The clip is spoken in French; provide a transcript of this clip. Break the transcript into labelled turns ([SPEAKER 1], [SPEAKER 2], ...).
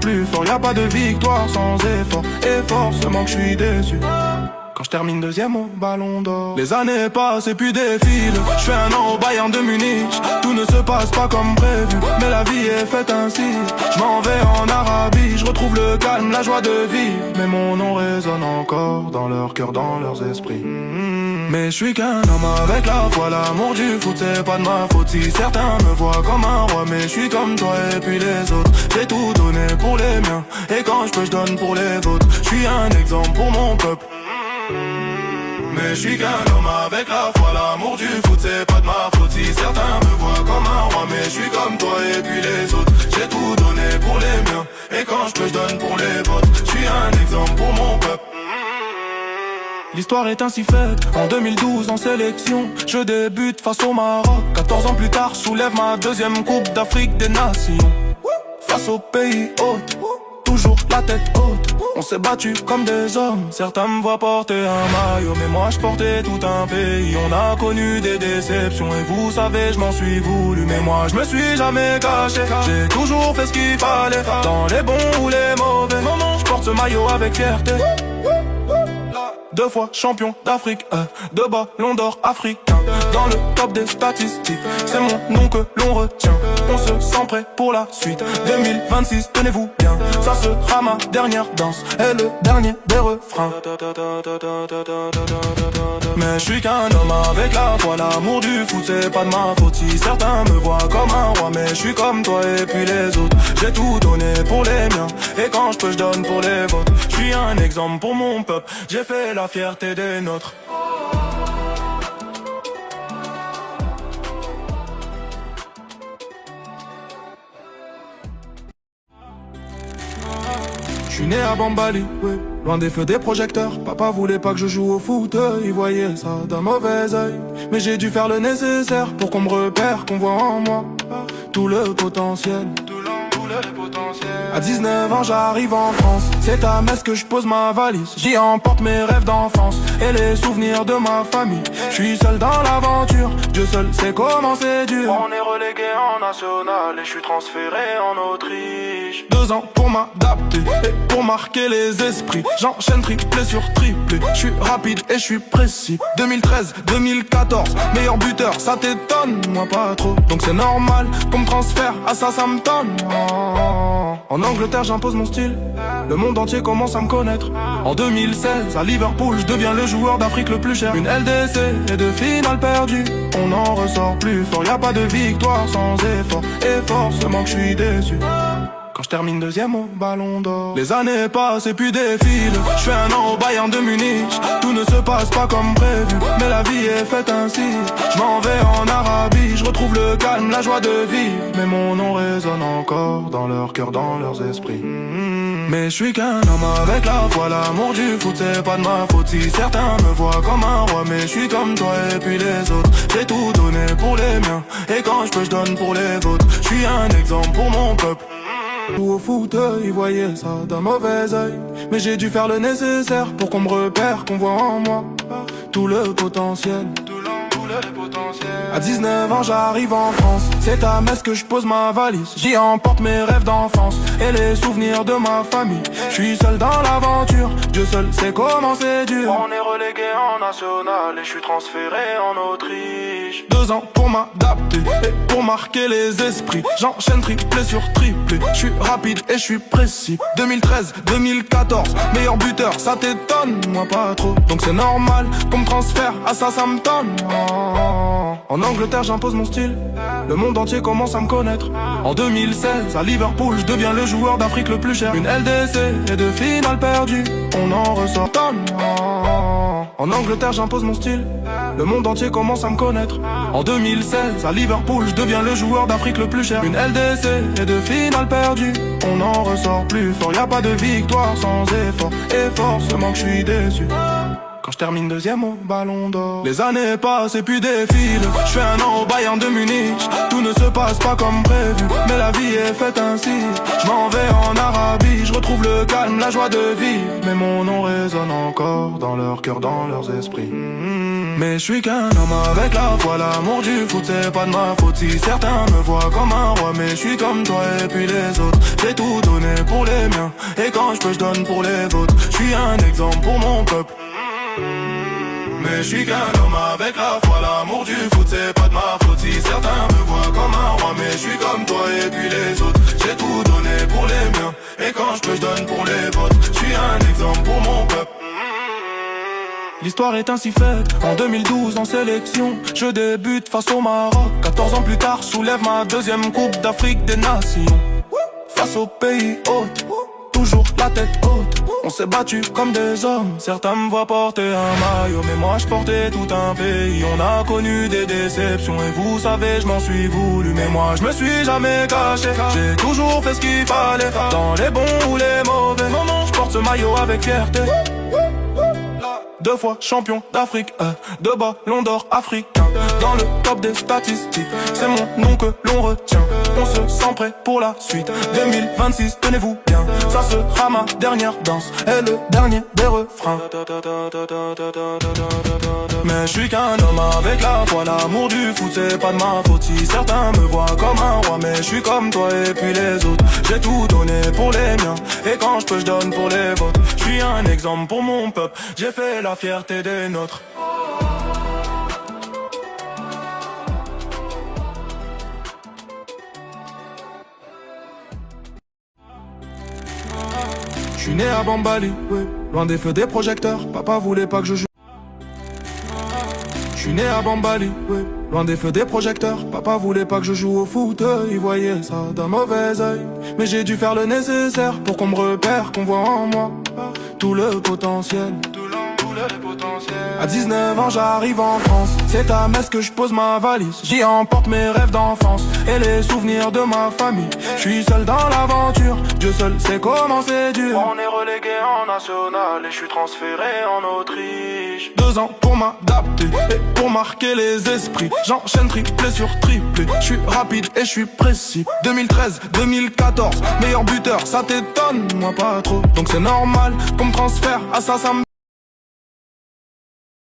[SPEAKER 1] Plus fort, y a pas de victoire sans effort. Et forcément que je suis déçu quand je termine deuxième au Ballon d'Or. Les années passent et puis défilent. Je fais un an au Bayern de Munich. Tout ne se passe pas comme prévu, mais la vie est faite ainsi. Je m'en vais en Arabie, je retrouve le calme, la joie de vivre. Mais mon nom résonne encore dans leur cœur, dans leurs esprits. Mais je suis qu'un homme avec la foi, l'amour du foot c'est pas de ma faute. Si certains me voient comme un roi, mais je suis comme toi et puis les autres. J'ai tout donné pour les miens, et quand je peux je donne pour les vôtres. Je suis un exemple pour mon peuple. Mais je suis qu'un homme avec la foi, l'amour du foot c'est pas de ma faute. Si certains me voient comme un roi, mais je suis comme toi et puis les autres. J'ai tout donné pour les miens, et quand je peux je donne pour les vôtres. Je suis un exemple pour mon peuple. L'histoire est ainsi faite, en 2012 en sélection, je débute face au Maroc. 14 ans plus tard, je soulève ma deuxième coupe d'Afrique des Nations. Face au pays hôte, toujours la tête haute. On s'est battu comme des hommes. Certains me voient porter un maillot, mais moi je portais tout un pays. On a connu des déceptions et vous savez je m'en suis voulu. Mais moi je me suis jamais caché, j'ai toujours fait ce qu'il fallait. Dans les bons ou les mauvais moments, je porte ce maillot avec fierté. 2 fois champion d'Afrique, 2 ballons d'or africains. Dans le top des statistiques, c'est mon nom que l'on retient. On se sent prêt pour la suite. 2026, tenez-vous bien, ça sera ma dernière danse et le dernier des refrains. Mais je suis qu'un homme avec la foi, l'amour du foot c'est pas de ma faute. Si certains me voient comme un roi, mais je suis comme toi et puis les autres. J'ai tout donné pour les miens, et quand je peux je donne pour les vôtres. Je suis un exemple pour mon peuple, j'ai fait la fierté des nôtres. Je suis né à Bambali, oui, loin des feux des projecteurs. Papa voulait pas que je joue au foot, il voyait ça d'un mauvais œil. Mais j'ai dû faire le nécessaire pour qu'on me repère, qu'on voit en moi tout le potentiel. À 19 ans j'arrive en France, c'est à Metz que je pose ma valise. J'y emporte mes rêves d'enfance et les souvenirs de ma famille. Je suis seul dans l'aventure, Dieu seul sait comment c'est dur. On est relégué en national et je suis transféré en Autriche. 2 ans pour m'adapter et pour marquer les esprits. J'enchaîne triplé sur triplé, je suis rapide et je suis précis. 2013, 2014, meilleur buteur, ça t'étonne, moi pas trop. Donc c'est normal qu'on me transfère, à ça ça me tonne. En Angleterre j'impose mon style, le monde entier commence à me connaître. En 2016 à Liverpool je deviens le joueur d'Afrique le plus cher. Une LDC et 2 finales perdues, on en ressort plus fort. Y a pas de victoire sans effort, et forcément que je suis déçu quand je termine deuxième au Ballon d'Or. Les années passent et puis défilent. Je fais un an au Bayern de Munich. Tout ne se passe pas comme prévu, mais la vie est faite ainsi. Je m'en vais en Arabie, je retrouve le calme, la joie de vivre. Mais mon nom résonne encore dans leur cœur, dans leurs esprits. Mais je suis qu'un homme avec la foi, l'amour du foot c'est pas de ma faute. Si certains me voient comme un roi, mais je suis comme toi et puis les autres. J'ai tout donné pour les miens, et quand je peux je donne pour les vôtres. Je suis un exemple pour mon peuple. Au foot, ils voyaient ça d'un mauvais œil. Mais j'ai dû faire le nécessaire pour qu'on me repère, qu'on voit en moi tout le potentiel. À 19 ans j'arrive en France, c'est à Metz que je pose ma valise. J'y emporte mes rêves d'enfance et les souvenirs de ma famille. Je suis seul dans l'aventure, Dieu seul sait comment c'est dur. On est relégué en national et je suis transféré en Autriche. 2 ans pour m'adapter et pour marquer les esprits. J'enchaîne triplé sur triplé, je suis rapide et je suis précis. 2013, 2014, meilleur buteur, ça t'étonne, moi pas trop. Donc c'est normal qu'on me transfère, à ça ça me tonne. En Angleterre j'impose mon style, le monde entier commence à me connaître. En 2016 à Liverpool je deviens le joueur d'Afrique le plus cher. Une LDC et 2 finales perdues, on en ressort tonne. En Angleterre j'impose mon style, le monde entier commence à me connaître. En 2016 à Liverpool je deviens le joueur d'Afrique le plus cher. Une LDC et 2 finales perdues, on en ressort plus fort. Y a pas de victoire sans effort, et forcément que je suis déçu quand je termine deuxième au Ballon d'Or. Les années passent et puis défilent, je fais un an au Bayern de Munich. Tout ne se passe pas comme prévu, mais la vie est faite ainsi. Je m'en vais en Arabie, je retrouve le calme, la joie de vivre. Mais mon nom résonne encore dans leur cœur, dans leurs esprits. Mais je suis qu'un homme avec la foi, l'amour du foot c'est pas de ma faute. Si certains me voient comme un roi, mais je suis comme toi et puis les autres. J'ai tout donné pour les miens, et quand je peux je donne pour les vôtres. Je suis un exemple pour mon peuple. Mais je suis qu'un homme avec la foi, l'amour du foot c'est pas de ma faute. Si certains me voient comme un roi, mais je suis comme toi et puis les autres. J'ai tout donné pour les miens, et quand je peux je donne pour les vôtres. Je suis un exemple pour mon peuple. L'histoire est ainsi faite, en 2012 en sélection, je débute face au Maroc. 14 ans plus tard, je soulève ma deuxième coupe d'Afrique des Nations. Face au pays hôte, toujours la tête haute. On s'est battu comme des hommes, certains me voient porter un maillot, mais moi je portais tout un pays. On a connu des déceptions et vous savez je m'en suis voulu. Mais moi je me suis jamais caché, j'ai toujours fait ce qu'il fallait. Dans les bons ou les mauvais moments, je porte ce maillot avec fierté. 2 fois champion d'Afrique, 2 ballons d'or africains. Dans le top des statistiques, c'est mon nom que l'on retient. On se sent prêt pour la suite, 2026, tenez-vous bien. Ça sera ma dernière danse et le dernier des refrains. Mais je suis qu'un homme avec la foi, l'amour du foot c'est pas de ma faute. Si certains me voient comme un roi, mais je suis comme toi et puis les autres. J'ai tout donné pour les miens, et quand je peux je donne pour les vôtres. Je suis un exemple pour mon peuple, j'ai fait la fierté des nôtres. Je suis né à Bambali, ouais, loin des feux des projecteurs. Papa voulait pas que je joue. Je suis né à Bambali, ouais, loin des feux des projecteurs. Papa voulait pas que je joue au foot, il voyait ça d'un mauvais œil. Mais j'ai dû faire le nécessaire pour qu'on me repère, qu'on voit en moi tout le potentiel. À 19 ans j'arrive en France, c'est à Metz que je pose ma valise. J'y emporte mes rêves d'enfance et les souvenirs de ma famille. Je suis seul dans l'aventure, Dieu seul sait comment c'est dur. On est relégué en national et je suis transféré en Autriche. 2 ans pour m'adapter et pour marquer les esprits. J'enchaîne triplé sur triplé, je suis rapide et je suis précis. 2013, 2014, meilleur buteur, ça t'étonne, moi pas trop. Donc c'est normal qu'on me transfère à ça me